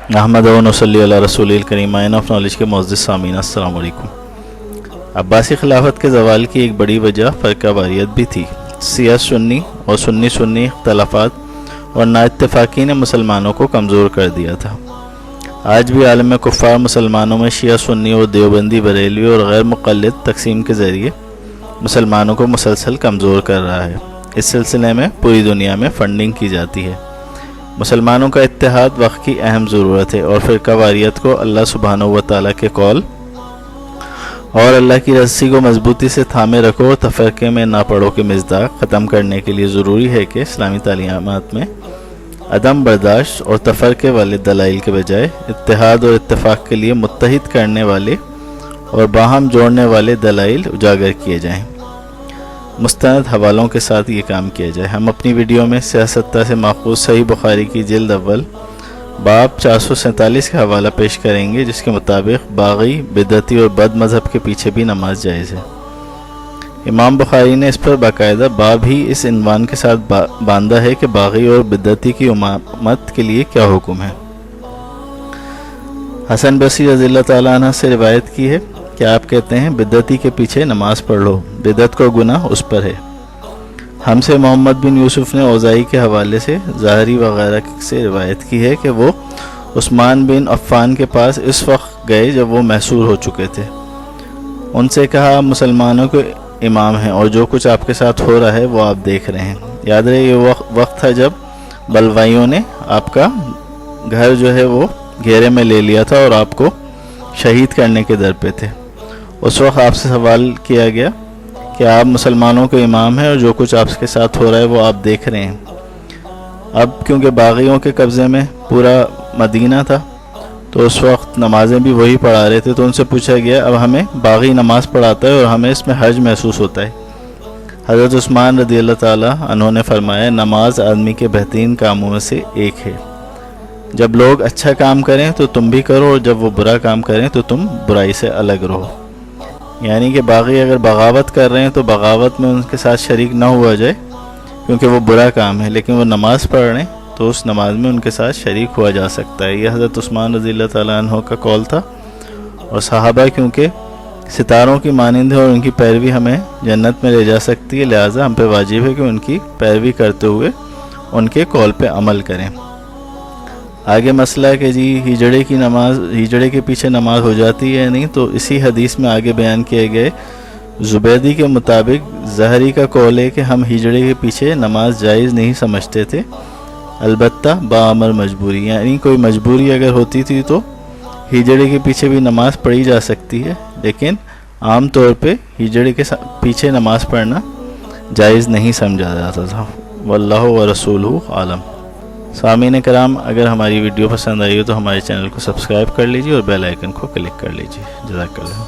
अहमद व नसल्ली अला रसूलिल करीम। Mine of knowledge के मोअज़्ज़िज़ सामीन, अस्सलाम वालेकुम। अब्बासी खिलाफत के ज़वाल की एक बड़ी वजह फ़र्क़ा वारियत भी थी। सिया सुन्नी और सुन्नी सुन्नी इख्तलाफात और नाइत्तेफ़ाक़ी ने मुसलमानों को कमज़ोर कर दिया था। आज भी आलम कुफ़ार मुसलमानों में शिया सुन्नी और देवबंदी बरेलवी और गैर मुक़ल्लिद तक़सीम के ज़रिए मुसलमानों को मुसलसल कमज़ोर कर रहा है। इस सिलसिले में पूरी दुनिया में फंडिंग की जाती है। मुसलमानों का इत्तेहाद वक्त की अहम ज़रूरत है और फ़िरका वारियत को अल्लाह सुब्हानहू व तआला के कौल और अल्लाह की रस्सी को मजबूती से थामे रखो और तफ़रक़े में ना पड़ो के मिज़दाक़ ख़त्म करने के लिए ज़रूरी है कि इस्लामी तालीमात में अदम बर्दाश्त और तफ़रक़े वाले दलाइल के बजाय इत्तेहाद और इत्तेफ़ाक़ के लिए मुत्तहिद करने वाले और बाहम जोड़ने वाले दलाइल उजागर किए जाएँ। मुस्तनद हवालों के साथ ये काम किया जाए। हम अपनी वीडियो में सियासत्ता से माख़ूज़ सही बुखारी की जिल्द अव्वल बाब 447 का हवाला पेश करेंगे, जिसके मुताबिक बाग़ी, बिदअती और बद मज़हब के पीछे भी नमाज जायज़ है। इमाम बुखारी ने इस पर बाकायदा बाब ही इस इन्वान के साथ बांधा है कि बाग़ी और बिदअती की इमामत के लिए क्या हुक्म है। हसन बसरी रज़ियल्लाहु ताला अन्हु से रिवायत की है कि आप कहते हैं बिदअती के पीछे नमाज पढ़ लो, बिदअत को गुनाह उस पर है। हमसे मोहम्मद बिन यूसुफ ने औज़ाई के हवाले से ज़ाहरी वगैरह से रिवायत की है कि वो उस्मान बिन अफ़्फ़ान के पास इस वक्त गए जब वो महसूर हो चुके थे। उनसे कहा, आप मुसलमानों के इमाम हैं और जो कुछ आपके साथ हो रहा है वो आप देख रहे हैं। याद रहे ये वक्त था जब बलवाइयों ने आपका घर जो है वो घेरे में ले लिया था और आपको शहीद करने के दर पे थे। उस वक्त आपसे सवाल किया गया कि आप मुसलमानों के इमाम हैं और जो कुछ आपके साथ हो रहा है वो आप देख रहे हैं। अब क्योंकि बाग़ियों के कब्ज़े में पूरा मदीना था तो उस वक्त नमाज़ें भी वही पढ़ा रहे थे, तो उनसे पूछा गया, अब हमें बाग़ी नमाज़ पढ़ाता है और हमें इसमें हर्ज महसूस होता है। हज़रत उस्मान रज़ियल्लाहु ताला अन्हु ने फरमाया, नमाज आदमी के बेहतरीन कामों में से एक है। जब लोग अच्छा काम करें तो तुम भी करो और जब वो बुरा काम करें तो तुम बुराई से अलग रहो। यानी कि बाग़ी अगर बगावत कर रहे हैं तो बगावत में उनके साथ शरीक ना हुआ जाए क्योंकि वो बुरा काम है, लेकिन वो नमाज़ पढ़ रहे हैं तो उस नमाज में उनके साथ शरीक हुआ जा सकता है। यह हज़रत उस्मान रज़ियल्लाहु ताला अन्हु का कौल था। और सहाबा क्योंकि सितारों की मानिंद है और उनकी पैरवी हमें जन्नत में ले जा सकती है, लिहाजा हम पे वाजिब है कि उनकी पैरवी करते हुए उनके कौल पे अमल करें। आगे मसला है कि जी हिजड़े की नमाज, हिजड़े के पीछे नमाज हो जाती है या नहीं, तो इसी हदीस में आगे बयान किए गए ज़ुबैदी के मुताबिक ज़हरी का कौल है कि हम हिजड़े के पीछे नमाज जायज़ नहीं समझते थे, अलबत्ता बाअमर मजबूरी, यानी कोई मजबूरी अगर होती थी तो हिजड़े के पीछे भी नमाज पढ़ी जा सकती है, लेकिन आम तौर पे हिजड़े के पीछे नमाज पढ़ना जायज़ नहीं समझा जाता था। वल्लाहु व रसूलुहु आलम। सामीन कराम, अगर हमारी वीडियो पसंद आई हो तो हमारे चैनल को सब्सक्राइब कर लीजिए और बेल आइकन को क्लिक कर लीजिए। जज़ाकल्लाह।